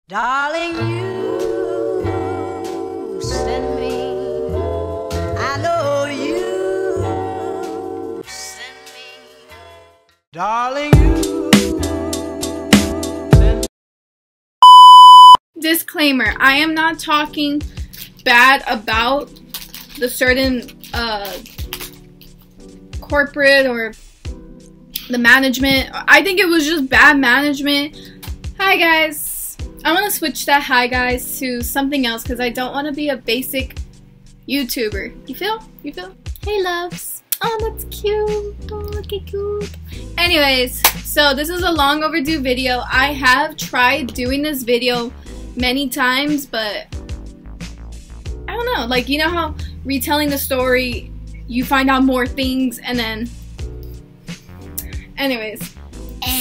Darling, you send me. I know you send me. Darling, you send me. Disclaimer, I am not talking bad about the certain corporate or the management. I think it was just bad management. Hi guys. I want to switch that hi guys to something else because I don't want to be a basic YouTuber. You feel? You feel? Hey loves. Oh, that's cute. Oh, okay, cute. Anyways, so this is a long overdue video. I have tried doing this video many times, but I don't know. Like, you know how retelling the story, you find out more things and then... Anyways,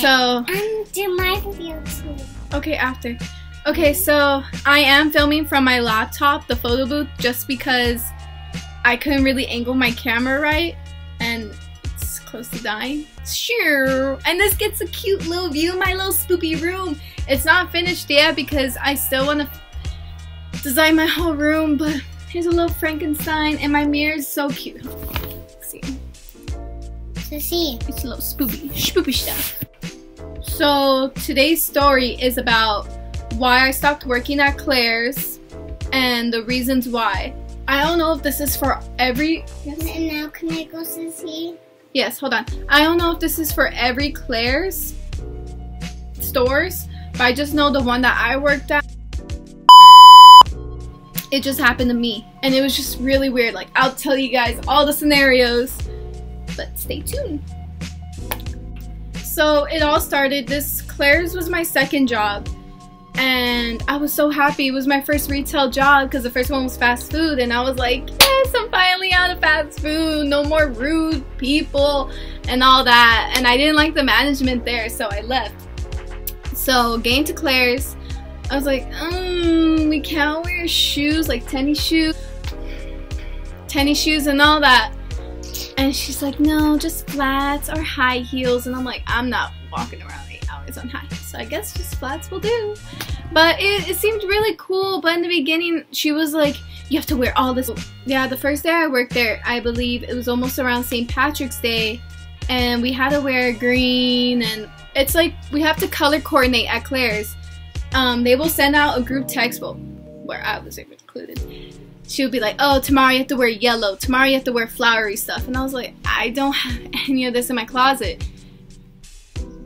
so... do my video too. Okay, after. Okay, so I am filming from my laptop, the photo booth, just because I couldn't really angle my camera right, and it's close to dying. Sure. And this gets a cute little view of my little spoopy room. It's not finished yet because I still want to design my whole room, but here's a little Frankenstein, and my mirror is so cute. Let's see. It's a little spoopy stuff. So today's story is about why I stopped working at Claire's and the reasons why. I don't know if this is for every... Yes? And now can I go see? Yes, hold on. I don't know if this is for every Claire's stores, but I just know the one that I worked at, it just happened to me. And it was just really weird. Like, I'll tell you guys all the scenarios, but stay tuned. So it all started, Claire's was my second job, and I was so happy. It was my first retail job because the first one was fast food, and I was like, yes, I'm finally out of fast food, no more rude people and all that. And I didn't like the management there, so I left. So getting to Claire's, I was like, we can't wear shoes, like tennis shoes and all that. And she's like, no, just flats or high heels. And I'm like, I'm not walking around 8 hours on high heels, so I guess just flats will do. But it seemed really cool. But in the beginning, she was like, you have to wear all this. Yeah, the first day I worked there, I believe it was almost around St. Patrick's Day, and we had to wear green, and it's like we have to color coordinate at Claire's. They will send out a group text, well, where I was included. She would be like, oh, tomorrow you have to wear yellow, tomorrow you have to wear flowery stuff. And I was like, I don't have any of this in my closet.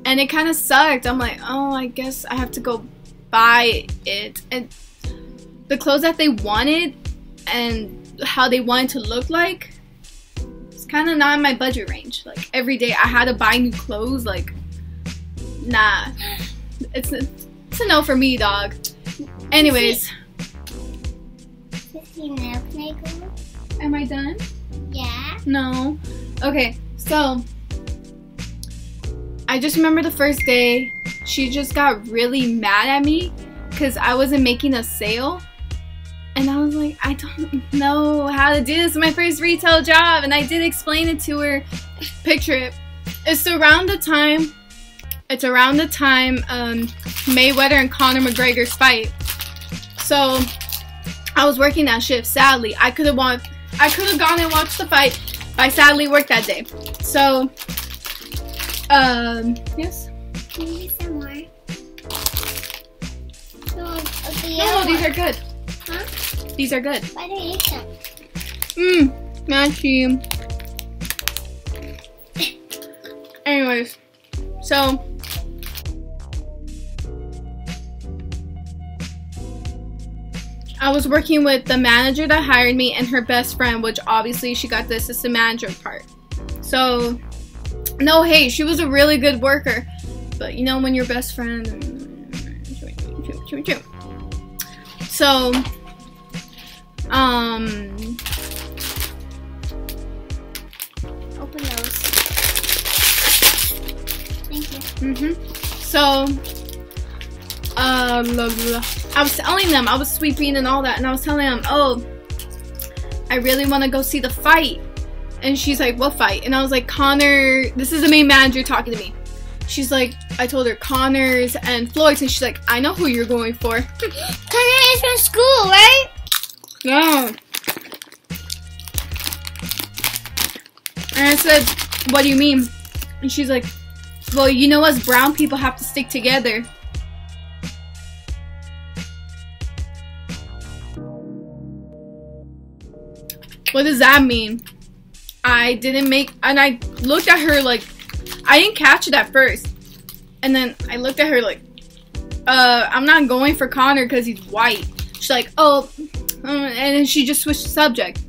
And it kind of sucked. I'm like, oh, I guess I have to go buy it. And the clothes that they wanted and how they wanted to look like, it's kind of not in my budget range. Like, every day I had to buy new clothes. Like, nah. It's a no for me, dog. Anyways. Now can I go? Am I done? Yeah. No. Okay, so I just remember the first day she just got really mad at me because I wasn't making a sale, and I was like, I don't know how to do this. It's my first retail job, and I did explain it to her. Picture it. It's around the time Mayweather and Conor McGregor's fight. So I was working that shift. Sadly, I could have gone and watched the fight, but I sadly worked that day. So, yes. Can you get some more? No, these are good. Huh? These are good. Why do you eat them? Matchy. Anyways, so I was working with the manager that hired me and her best friend, which obviously she got the assistant manager part. So, no hate, she was a really good worker. But you know when your best friend... So, open those. Thank you. So, I was telling them, I was sweeping and all that, and I was telling them, oh, I really want to go see the fight. And she's like, what fight? And I was like, Connor, this is the main manager talking to me. She's like, I told her Connor's and Floyd's, and she's like, I know who you're going for. Connor is from school, right? Yeah. And I said, what do you mean? And she's like, well, you know us brown people have to stick together. What does that mean? I didn't make, and I looked at her like, I didn't catch it at first. And then I looked at her like, I'm not going for Connor because he's white. She's like, oh, and then she just switched the subject.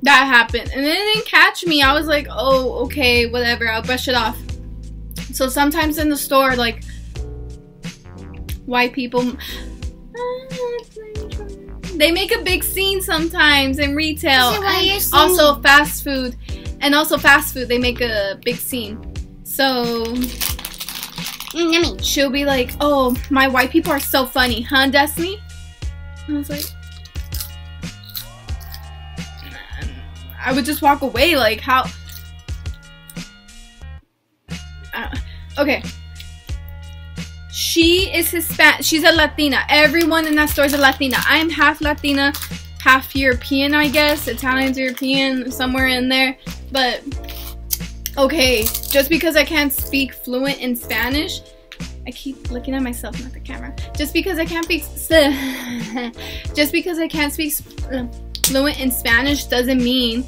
That happened. And then it didn't catch me. I was like, oh, okay, whatever. I'll brush it off. So sometimes in the store, like, white people, they make a big scene sometimes in retail. And also fast food. And also fast food, they make a big scene. So she'll be like, oh, my white people are so funny, huh, Destiny? And I was like, I would just walk away, like, how? Okay. She is Hispanic. She's a Latina. Everyone in that store is a Latina. I am half Latina, half European, I guess. Italian's European, somewhere in there. But, okay, just because I can't speak fluent in Spanish, I keep looking at myself, not the camera. Just because I can't speak, fluent in Spanish doesn't mean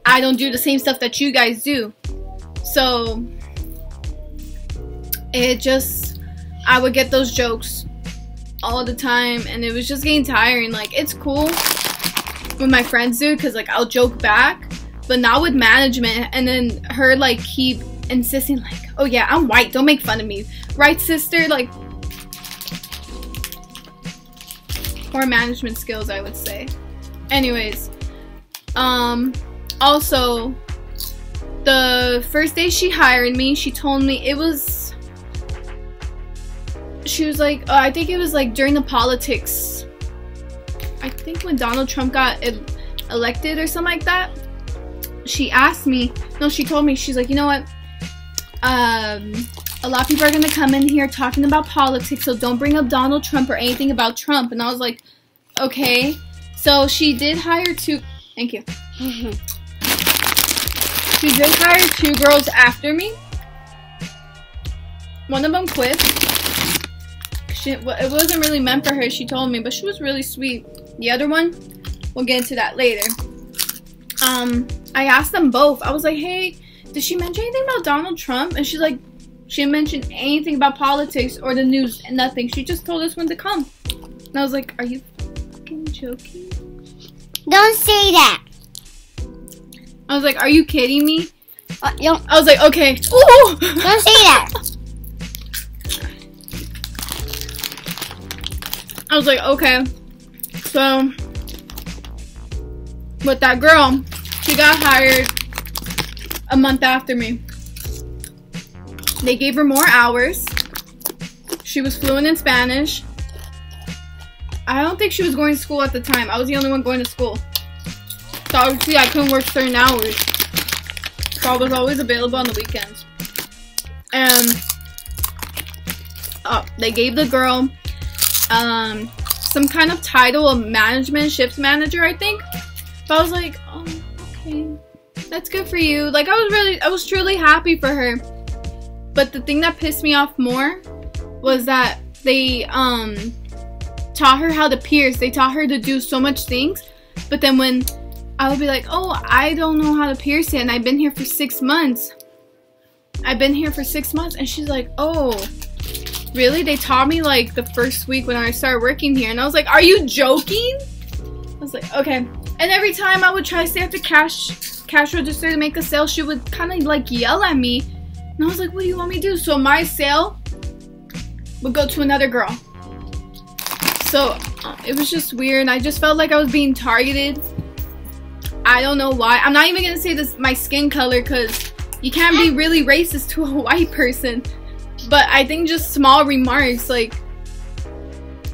I don't do the same stuff that you guys do. So, it just, I would get those jokes all the time, and it was just getting tiring. Like, it's cool when my friends do, because, like, I'll joke back, but not with management. And then her, like, keep insisting, like, oh yeah, I'm white, don't make fun of me. Right, sister? Like, poor management skills, I would say. Anyways, also, the first day she hired me, she told me it was, she was like, I think it was like during the politics, I think when Donald Trump got elected or something like that. She asked me, no, she told me, she's like, you know what, a lot of people are gonna come in here talking about politics, so don't bring up Donald Trump or anything about Trump. And I was like, okay. So she did hire two, thank you. She did hire two girls after me. One of them quit. It wasn't really meant for her, she told me, but she was really sweet. The other one, we'll get into that later. I asked them both. I was like, hey, did she mention anything about Donald Trump? And she's like, she didn't mention anything about politics or the news and nothing. She just told us when to come. And I was like, are you fucking joking? Don't say that. I was like, are you kidding me? I was like, okay. Ooh! Don't say that. I was like, okay. So, with that girl, she got hired a month after me. They gave her more hours. She was fluent in Spanish. I don't think she was going to school at the time. I was the only one going to school. So obviously I couldn't work certain hours. So I was always available on the weekends. And they gave the girl some kind of title of management, shift manager, I think. But I was like, oh, okay. That's good for you. Like, I was truly happy for her. But the thing that pissed me off more was that they taught her how to pierce. They taught her to do so much things. But then when I would be like, oh, I don't know how to pierce yet, and I've been here for 6 months. And she's like, oh, really? They taught me like the first week when I started working here. And I was like, are you joking? I was like, okay. And every time I would try to stay at the cash register to make a sale, she would kind of like yell at me. And I was like, what do you want me to do? So my sale would go to another girl. So it was just weird. And I just felt like I was being targeted. I don't know why. I'm not even going to say this, my skin color, because you can't be really racist to a white person. But I think just small remarks, like,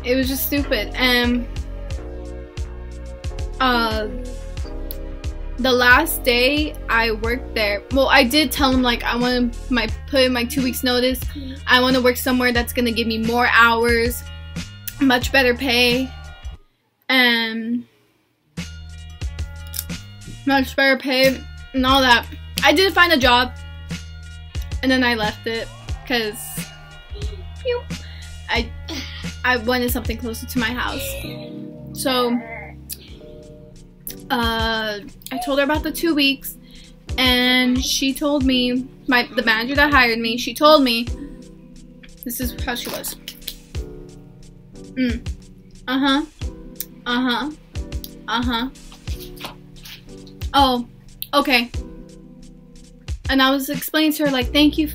it was just stupid. And the last day I worked there, well, I did tell him like I want to put in my 2 weeks notice. I want to work somewhere that's gonna give me more hours, much better pay, and much better pay and all that. I did find a job, and then I left it because I wanted something closer to my house. So I told her about the 2 weeks, and she told me, the manager that hired me, she told me, this is how she was. Oh, okay. And I was explaining to her like, thank you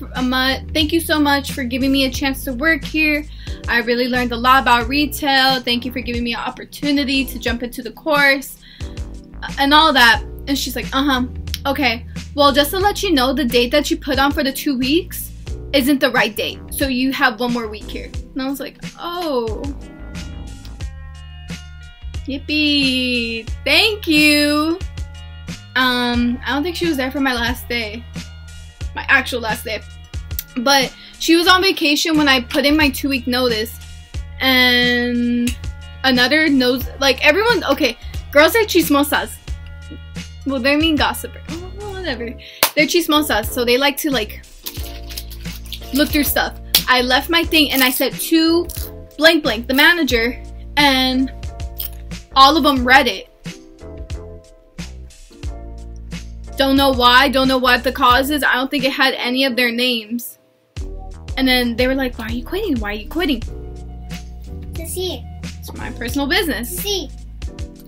so much for giving me a chance to work here. I really learned a lot about retail. Thank you for giving me an opportunity to jump into the course and all that. And she's like, okay. Well, just to let you know, the date that you put on for the 2 weeks isn't the right date. So you have 1 more week here. And I was like, oh. Yippee. Thank you. I don't think she was there for my last day. My actual last day. But she was on vacation when I put in my 2 week notice. And another knows, like everyone, okay, girls are chismosas. Well, they mean gossip. Whatever. They're chismosas, so they like to like look through stuff. I left my thing and I said to blank blank, the manager, and all of them read it. Don't know why, don't know what the cause is. I don't think it had any of their names. And then they were like, why are you quitting? Why are you quitting? To see. It's my personal business. To see.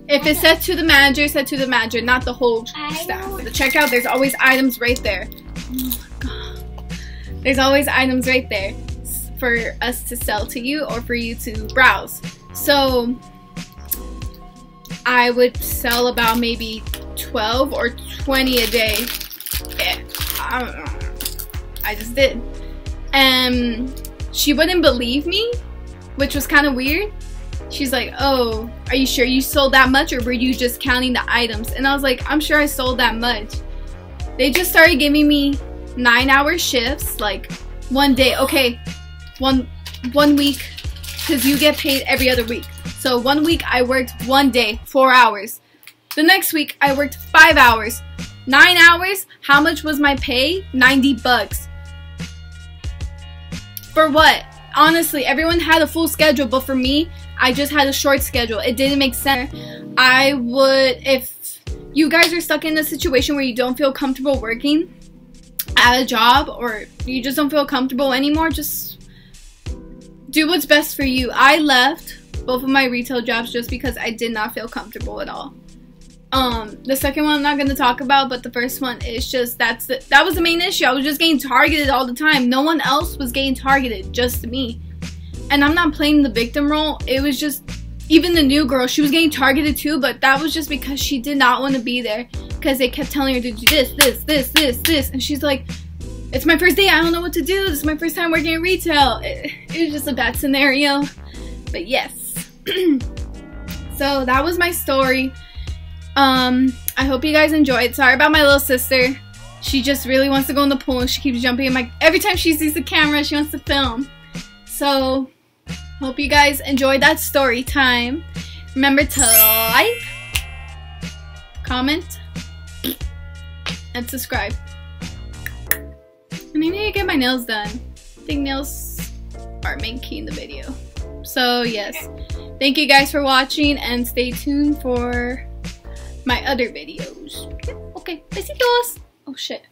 If it said to the manager, not the whole staff. The checkout, there's always items right there. Oh my god. There's always items right there for us to sell to you or for you to browse. So I would sell about maybe 12 or 20 a day. Yeah, I don't know. I just did. And she wouldn't believe me, which was kind of weird. She's like, oh, are you sure you sold that much, or were you just counting the items? And I was like, I'm sure I sold that much. They just started giving me 9-hour shifts, like one day. Okay, one week, because you get paid every other week. So 1 week I worked 1 day, 4 hours. The next week I worked 5 hours. 9 hours, how much was my pay? $90. For what? Honestly, everyone had a full schedule, but for me, I just had a short schedule. It didn't make sense. I would, if you guys are stuck in a situation where you don't feel comfortable working at a job, or you just don't feel comfortable anymore, just do what's best for you. I left both of my retail jobs just because I did not feel comfortable at all. The second one I'm not going to talk about, but the first one is just, that was the main issue. I was just getting targeted all the time. No one else was getting targeted, just me. And I'm not playing the victim role. It was just, even the new girl, she was getting targeted too, but that was just because she did not want to be there, because they kept telling her to do this, and she's like, it's my first day, I don't know what to do, this is my first time working in retail. It was just a bad scenario, but yes. So that was my story. I hope you guys enjoyed. Sorry about my little sister. She just really wants to go in the pool, and she keeps jumping in every time she sees the camera, she wants to film. So, hope you guys enjoyed that story time. Remember to like, comment, and subscribe. And I need to get my nails done. I think nails are main key in the video. So, yes. Thank you guys for watching, and stay tuned for my other videos. Okay, besitos. Oh shit.